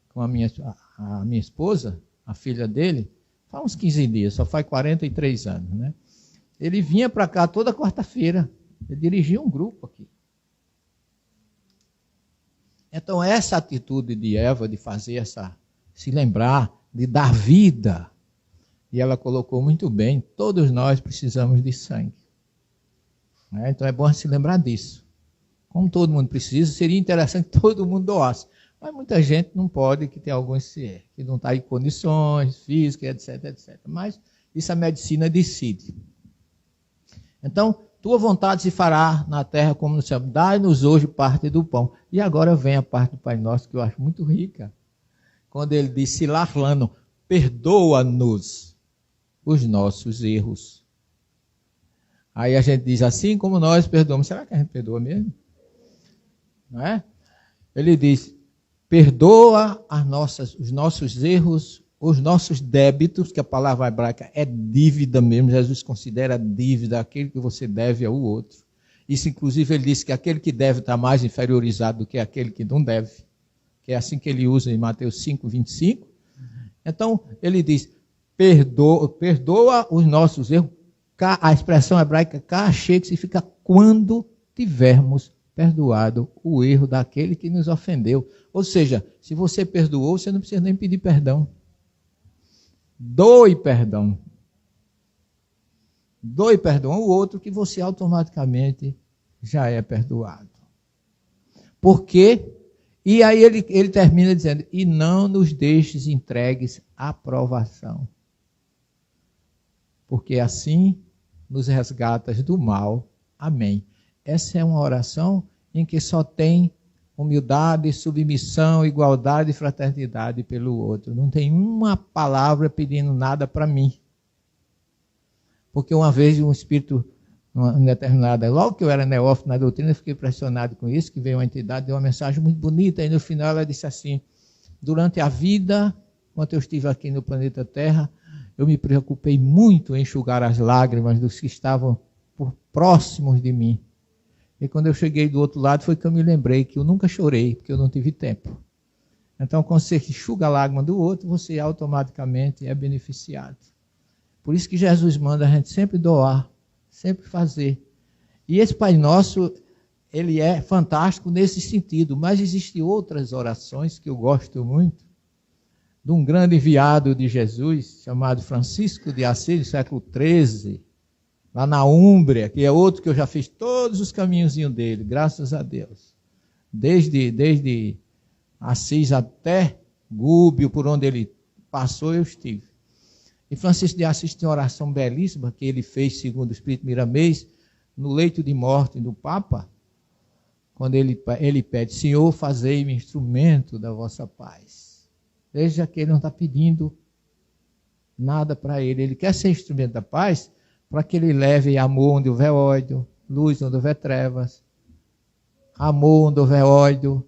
B: com a minha esposa, a filha dele, faz uns 15 dias, só faz 43 anos, né? Ele vinha para cá toda quarta-feira, ele dirigia um grupo aqui. Então essa atitude de Eva, de fazer se lembrar, de dar vida, e ela colocou muito bem, todos nós precisamos de sangue. Então é bom se lembrar disso. Como todo mundo precisa, seria interessante que todo mundo doasse. Mas muita gente não pode, que tem alguns que não está em condições físicas, etc, etc. Mas isso a medicina decide. Então, tua vontade se fará na terra como no céu. Dai-nos hoje parte do pão. E agora vem a parte do Pai Nosso, que eu acho muito rica. Quando ele diz, Silarlano, perdoa-nos os nossos erros. Aí a gente diz, assim como nós perdoamos. Será que a gente perdoa mesmo? Não é? Ele diz, perdoa os nossos erros, os nossos débitos, que a palavra hebraica é dívida mesmo. Jesus considera dívida aquele que você deve ao outro. Isso, inclusive, ele disse que aquele que deve está mais inferiorizado do que aquele que não deve. Que é assim que ele usa em Mateus 5, 25. Então, ele diz, perdoa os nossos erros. A expressão hebraica kashé, que significa quando tivermos perdoado o erro daquele que nos ofendeu. Ou seja, se você perdoou, você não precisa nem pedir perdão. Doe perdão. Doe perdão ao outro que você automaticamente já é perdoado. Por quê? E aí ele termina dizendo, e não nos deixes entregues à provação. Porque assim nos resgatas do mal. Amém. Essa é uma oração em que só tem humildade, submissão, igualdade e fraternidade pelo outro. Não tem uma palavra pedindo nada para mim. Porque uma vez um espírito, uma determinada, logo que eu era neófito na doutrina, eu fiquei impressionado com isso, que veio uma entidade, deu uma mensagem muito bonita, e no final ela disse assim, durante a vida, enquanto eu estive aqui no planeta Terra, eu me preocupei muito em enxugar as lágrimas dos que estavam próximos de mim. E quando eu cheguei do outro lado, foi que eu me lembrei que eu nunca chorei, porque eu não tive tempo. Então, quando você enxuga a lágrima do outro, você automaticamente é beneficiado. Por isso que Jesus manda a gente sempre doar, sempre fazer. E esse Pai Nosso, ele é fantástico nesse sentido, mas existem outras orações que eu gosto muito, de um grande enviado de Jesus, chamado Francisco de Assis, do século XIII, lá na Úmbria, que é outro que eu já fiz todos os caminhozinhos dele, graças a Deus. Desde Assis até Gúbio, por onde ele passou, eu estive. E Francisco de Assis tem uma oração belíssima que ele fez, segundo o Espírito Miramês, no leito de morte do Papa, quando ele pede: Senhor, fazei-me instrumento da vossa paz. Veja que ele não está pedindo nada para ele. Ele quer ser instrumento da paz para que ele leve amor onde houver ódio, luz onde houver trevas, amor onde houver ódio.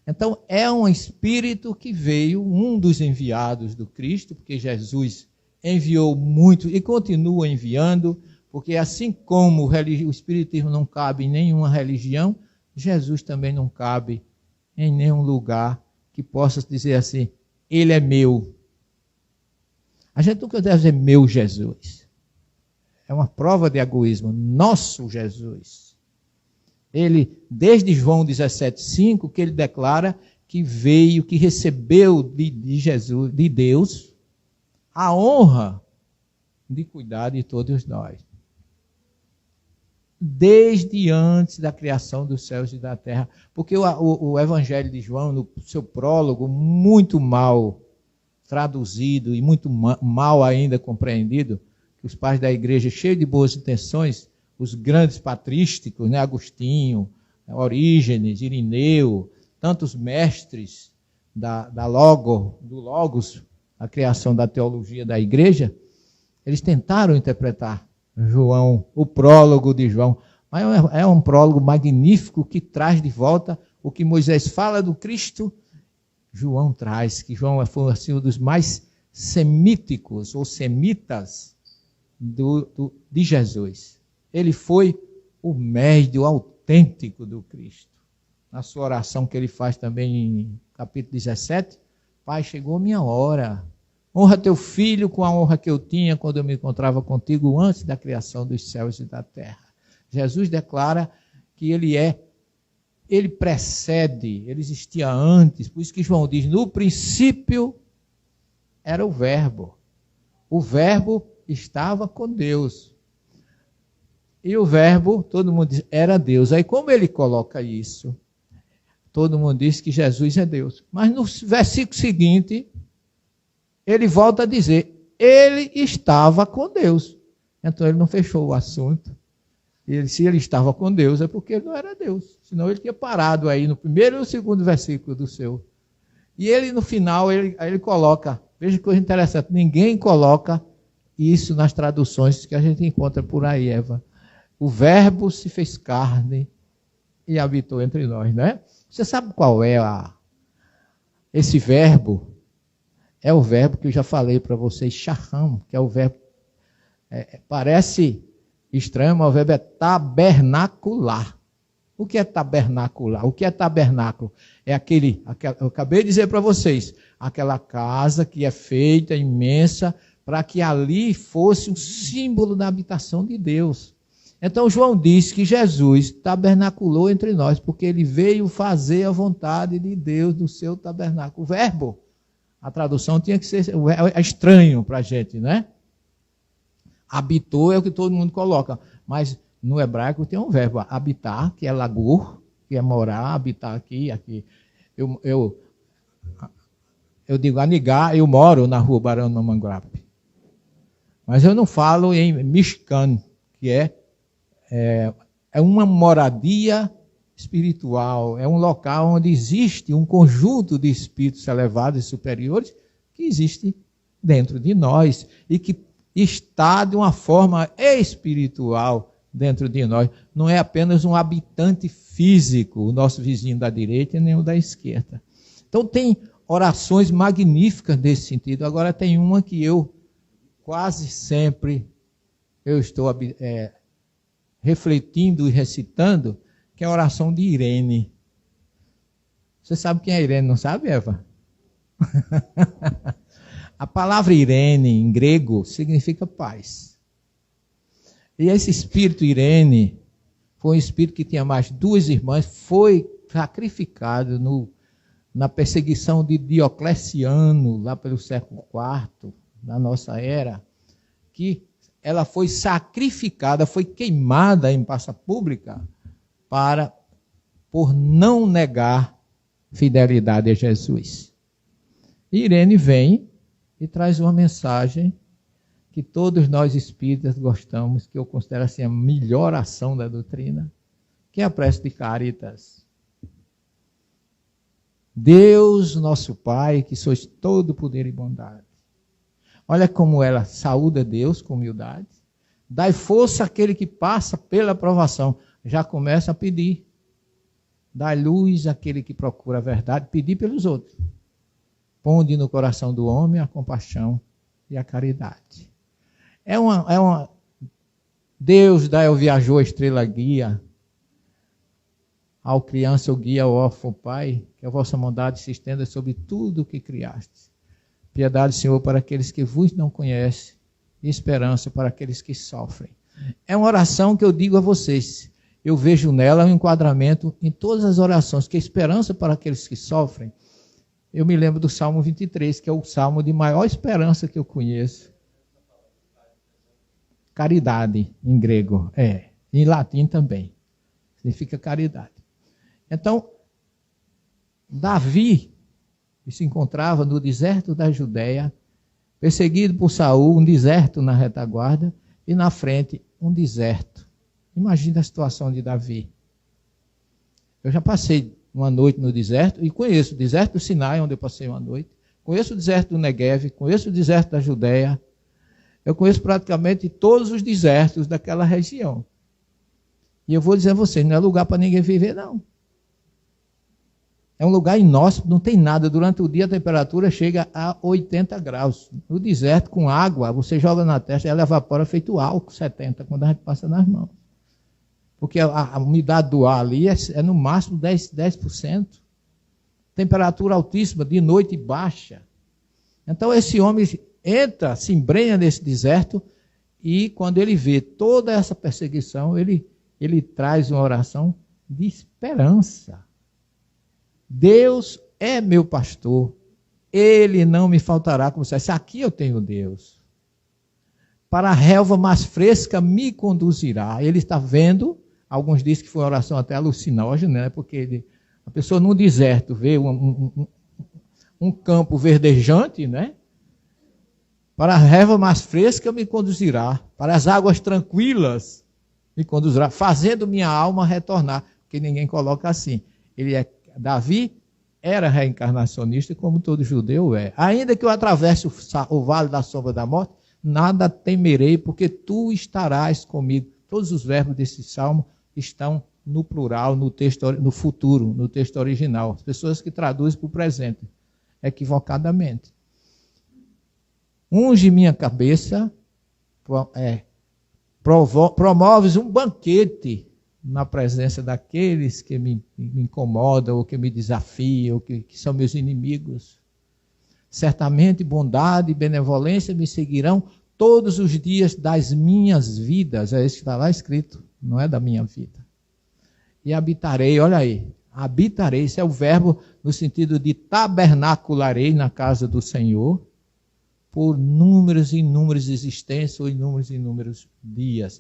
B: Então, é um espírito que veio, um dos enviados do Cristo, porque Jesus enviou muito e continua enviando, porque assim como o espiritismo não cabe em nenhuma religião, Jesus também não cabe em nenhum lugar que possa dizer assim: ele é meu. A gente nunca deve dizer meu Jesus. É uma prova de egoísmo. Nosso Jesus. Ele, desde João 17,5, que ele declara que veio, que recebeu de Jesus, de Deus, a honra de cuidar de todos nós. Desde antes da criação dos céus e da terra. Porque o Evangelho de João, no seu prólogo, muito mal traduzido e muito mal ainda compreendido, que os pais da igreja, cheios de boas intenções, os grandes patrísticos, né, Agostinho, Orígenes, Irineu, tantos mestres do Logos, a criação da teologia da igreja, eles tentaram interpretar João, o prólogo de João, mas é um prólogo magnífico que traz de volta o que Moisés fala do Cristo. João traz, que João foi assim, um dos mais semíticos ou semitas de Jesus. Ele foi o médio autêntico do Cristo. Na sua oração que ele faz também em capítulo 17, Pai, chegou a minha hora. Honra teu filho com a honra que eu tinha quando eu me encontrava contigo antes da criação dos céus e da terra. Jesus declara que ele precede, ele existia antes. Por isso que João diz: no princípio era o Verbo. O Verbo estava com Deus. E o Verbo, todo mundo diz, era Deus. Aí como ele coloca isso? Todo mundo diz que Jesus é Deus. Mas no versículo seguinte, ele volta a dizer: ele estava com Deus. Então ele não fechou o assunto. Se ele estava com Deus, é porque ele não era Deus. Senão ele tinha parado aí no primeiro e no segundo versículo do seu. E ele, no final, ele coloca, veja que coisa interessante, ninguém coloca isso nas traduções que a gente encontra por aí, Eva. O Verbo se fez carne e habitou entre nós, né? Você sabe qual é esse verbo? É o verbo que eu já falei para vocês, shaham, que é o verbo, parece estranho, mas o verbo é tabernacular. O que é tabernacular? O que é tabernáculo? Eu acabei de dizer para vocês, aquela casa que é feita, imensa, para que ali fosse um símbolo da habitação de Deus. Então João diz que Jesus tabernaculou entre nós, porque ele veio fazer a vontade de Deus no seu tabernáculo. O verbo, a tradução tinha que ser estranho para a gente, né? Habitou é o que todo mundo coloca, mas no hebraico tem um verbo, habitar, que é lagur, que é morar, habitar aqui. Eu digo anigar, eu moro na rua Barão do Manguape. Mas eu não falo em Mishkan, que é uma moradia espiritual, é um local onde existe um conjunto de espíritos elevados e superiores que existe dentro de nós e que está de uma forma espiritual dentro de nós. Não é apenas um habitante físico, o nosso vizinho da direita nem o da esquerda. Então tem orações magníficas nesse sentido. Agora tem uma que eu quase sempre estou refletindo e recitando, que é a oração de Irene. Você sabe quem é Irene, não sabe, Eva? A palavra Irene, em grego, significa paz. E esse espírito Irene foi um espírito que tinha mais duas irmãs, foi sacrificado na perseguição de Diocleciano, lá pelo século IV da nossa era, que ela foi sacrificada, foi queimada em praça pública por não negar fidelidade a Jesus. E Irene vem e traz uma mensagem que todos nós espíritas gostamos, que eu considero assim a melhor ação da doutrina, que é a prece de Caritas. Deus, nosso Pai, que sois todo poder e bondade. Olha como ela saúda Deus com humildade. Dai força àquele que passa pela provação. Já começa a pedir. Dai luz àquele que procura a verdade. Pedir pelos outros. Ponde no coração do homem a compaixão e a caridade. Deus dá ao viajor a estrela guia. Ao criança o guia, ao órfão pai, que a vossa bondade se estenda sobre tudo o que criastes. Piedade, Senhor, para aqueles que vos não conhecem, e esperança para aqueles que sofrem. É uma oração que eu digo a vocês. Eu vejo nela um enquadramento em todas as orações, que é esperança para aqueles que sofrem. Eu me lembro do Salmo 23, que é o salmo de maior esperança que eu conheço. Caridade, em grego. Em latim também. Significa caridade. Então, Davi se encontrava no deserto da Judéia, perseguido por Saul, um deserto na retaguarda, e na frente um deserto. Imagina a situação de Davi. Eu já passei uma noite no deserto, e conheço o deserto do Sinai, onde eu passei uma noite, conheço o deserto do Negev, conheço o deserto da Judéia, eu conheço praticamente todos os desertos daquela região. E eu vou dizer a vocês, não é lugar para ninguém viver, não. É um lugar inóspito, não tem nada. Durante o dia a temperatura chega a 80 graus. No deserto, com água, você joga na testa e ela evapora feito álcool 70, quando a gente passa nas mãos. Porque a umidade do ar ali é no máximo 10%. Temperatura altíssima, de noite baixa. Então esse homem entra, se embrenha nesse deserto, e quando ele vê toda essa perseguição, ele traz uma oração de esperança. Deus é meu pastor, ele não me faltará, como se aqui eu tenho Deus. Para a relva mais fresca me conduzirá. Ele está vendo, alguns dizem que foi uma oração até alucinógena, né? Porque a pessoa num deserto vê um campo verdejante, né? Para a relva mais fresca me conduzirá, para as águas tranquilas me conduzirá, fazendo minha alma retornar, porque ninguém coloca assim. Davi era reencarnacionista, como todo judeu é. Ainda que eu atravesse o vale da sombra da morte, nada temerei, porque tu estarás comigo. Todos os verbos desse salmo estão no plural, no futuro, no texto original. As pessoas que traduzem para o presente, equivocadamente. Unge minha cabeça, promoves um banquete na presença daqueles que me incomodam, ou que me desafiam, ou que são meus inimigos. Certamente bondade e benevolência me seguirão todos os dias das minhas vidas. É isso que está lá escrito, não é da minha vida. E habitarei, olha aí, habitarei, esse é o verbo no sentido de tabernacularei na casa do Senhor, por inúmeras e inúmeras existências, ou inúmeros e inúmeros dias.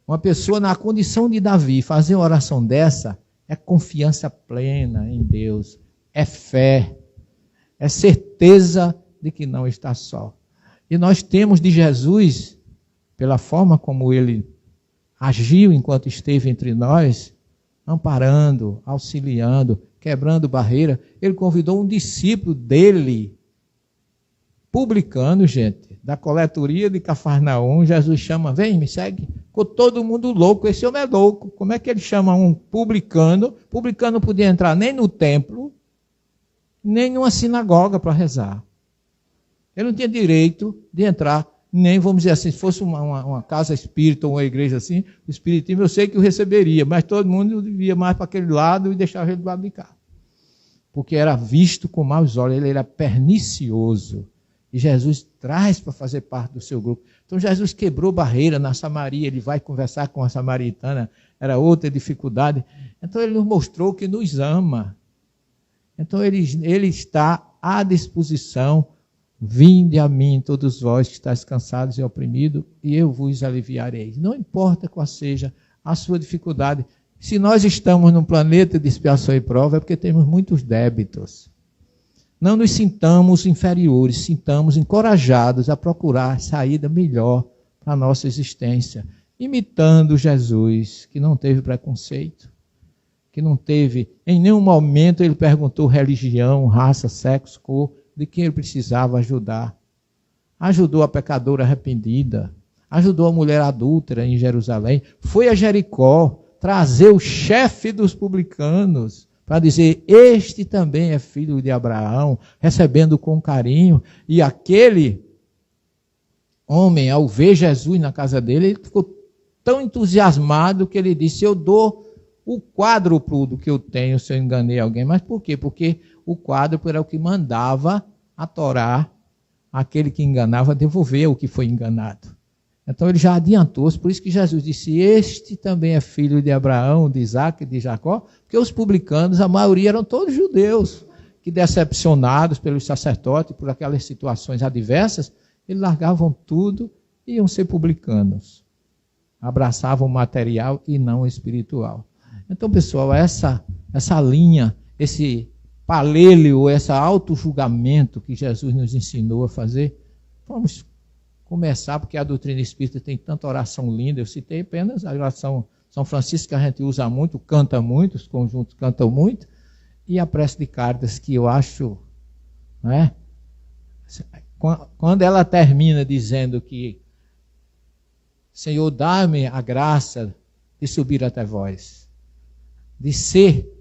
B: Uma pessoa na condição de Davi fazer uma oração dessa é confiança plena em Deus, é fé, é certeza de que não está só. E nós temos de Jesus, pela forma como ele agiu enquanto esteve entre nós, amparando, auxiliando, quebrando barreira. Ele convidou um discípulo dele, publicano, gente, da coletoria de Cafarnaum. Jesus chama, vem, me segue. Ficou todo mundo louco, esse homem é louco. Como é que ele chama um publicano? Publicano não podia entrar nem no templo, nem numa sinagoga para rezar. Ele não tinha direito de entrar, nem, vamos dizer assim, se fosse uma casa espírita ou uma igreja assim, o espiritismo eu sei que o receberia, mas todo mundo via mais para aquele lado e deixava ele do lado de cá. Porque era visto com maus olhos, ele era pernicioso. E Jesus traz para fazer parte do seu grupo. Então Jesus quebrou barreira na Samaria, ele vai conversar com a samaritana, era outra dificuldade. Então ele nos mostrou que nos ama. Então ele está à disposição. Vinde a mim, todos vós que estáis cansados e oprimidos, e eu vos aliviarei. Não importa qual seja a sua dificuldade, Se nós estamos num planeta de expiação e prova, é porque temos muitos débitos. Não nos sintamos inferiores, sintamos encorajados a procurar saída melhor para a nossa existência, imitando Jesus, que não teve preconceito, que não teve, em nenhum momento ele perguntou religião, raça, sexo, cor, de quem ele precisava ajudar. Ajudou a pecadora arrependida, ajudou a mulher adúltera em Jerusalém, foi a Jericó trazer o chefe dos publicanos para dizer, este também é filho de Abraão, recebendo com carinho. E aquele homem, ao ver Jesus na casa dele, ele ficou tão entusiasmado que ele disse, eu dou o quádruplo do que eu tenho se eu enganei alguém. Mas por quê? Porque o quádruplo era o que mandava a Torá, aquele que enganava, devolver o que foi enganado. Então ele já adiantou-se, por isso que Jesus disse, este também é filho de Abraão, de Isaac e de Jacó, porque os publicanos, a maioria eram todos judeus, que decepcionados pelos sacerdotes, por aquelas situações adversas, eles largavam tudo e iam ser publicanos. Abraçavam o material e não o espiritual. Então, pessoal, essa linha, esse paralelo, esse auto-julgamento que Jesus nos ensinou a fazer, vamos começar, porque a doutrina espírita tem tanta oração linda, eu citei apenas a oração São Francisco, que a gente usa muito, canta muito, os conjuntos cantam muito, e a prece de Caritas, que eu acho, né, quando ela termina dizendo que Senhor, dá-me a graça de subir até vós, de ser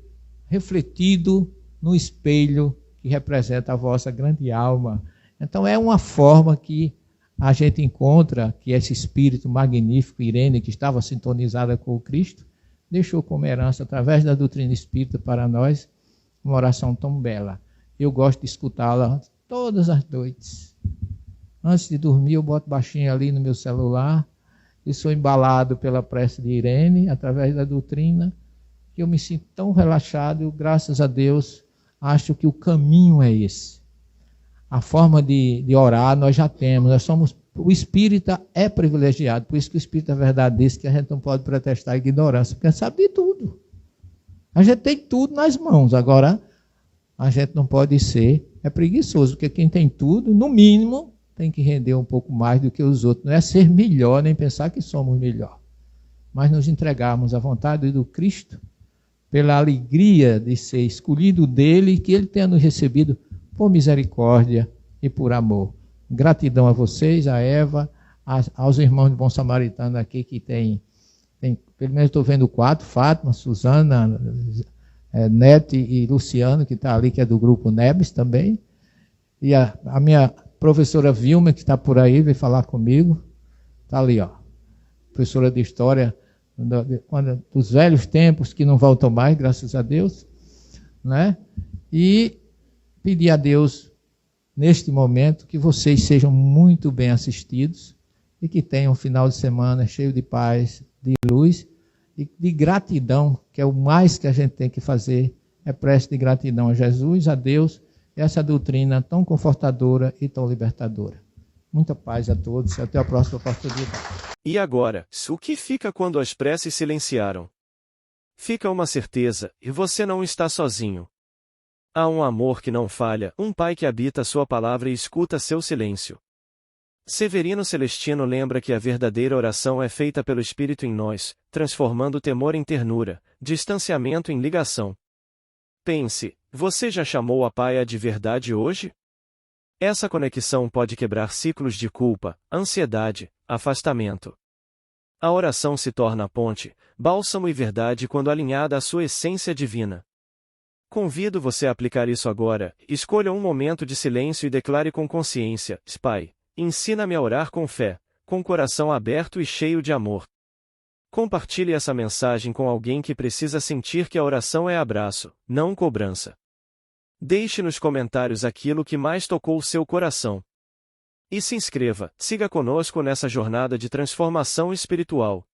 B: refletido no espelho que representa a vossa grande alma. Então é uma forma que a gente encontra que esse espírito magnífico, Irene, que estava sintonizada com o Cristo, deixou como herança, através da doutrina espírita para nós, uma oração tão bela. Eu gosto de escutá-la todas as noites. Antes de dormir, eu boto baixinho ali no meu celular e sou embalado pela prece de Irene, através da doutrina, que eu me sinto tão relaxado, graças a Deus, acho que o caminho é esse. A forma de orar nós já temos, o espírita é privilegiado, por isso que o espírito da verdade diz que a gente não pode protestar a ignorância, porque a gente sabe de tudo. A gente tem tudo nas mãos, agora a gente não pode ser, é preguiçoso, porque quem tem tudo, no mínimo, tem que render um pouco mais do que os outros. Não é ser melhor, nem pensar que somos melhor, mas nos entregarmos à vontade do Cristo, pela alegria de ser escolhido dele e que ele tenha nos recebido por misericórdia e por amor. Gratidão a vocês, a Eva, aos irmãos de Bom Samaritano aqui que tem pelo menos estou vendo 4, Fátima, Suzana, Nete e Luciano, que está ali, que é do grupo Nebes também. E a minha professora Vilma, que está por aí, veio falar comigo. Está ali, ó. Professora de História dos velhos tempos que não voltam mais, graças a Deus. Né? E pedir a Deus, neste momento, que vocês sejam muito bem assistidos e que tenham um final de semana cheio de paz, de luz e de gratidão, que é o mais que a gente tem que fazer, é prece de gratidão a Jesus, a Deus, e essa doutrina tão confortadora e tão libertadora. Muita paz a todos e até a próxima oportunidade.
A: E agora, o que fica quando as preces silenciaram? Fica uma certeza, e você não está sozinho. Há um amor que não falha, um Pai que habita sua palavra e escuta seu silêncio. Severino Celestino lembra que a verdadeira oração é feita pelo Espírito em nós, transformando temor em ternura, distanciamento em ligação. Pense, você já chamou a Pai de verdade hoje? Essa conexão pode quebrar ciclos de culpa, ansiedade, afastamento. A oração se torna ponte, bálsamo e verdade quando alinhada à sua essência divina. Convido você a aplicar isso agora. Escolha um momento de silêncio e declare com consciência: Pai, ensina-me a orar com fé, com coração aberto e cheio de amor. Compartilhe essa mensagem com alguém que precisa sentir que a oração é abraço, não cobrança. Deixe nos comentários aquilo que mais tocou o seu coração. E se inscreva, siga conosco nessa jornada de transformação espiritual.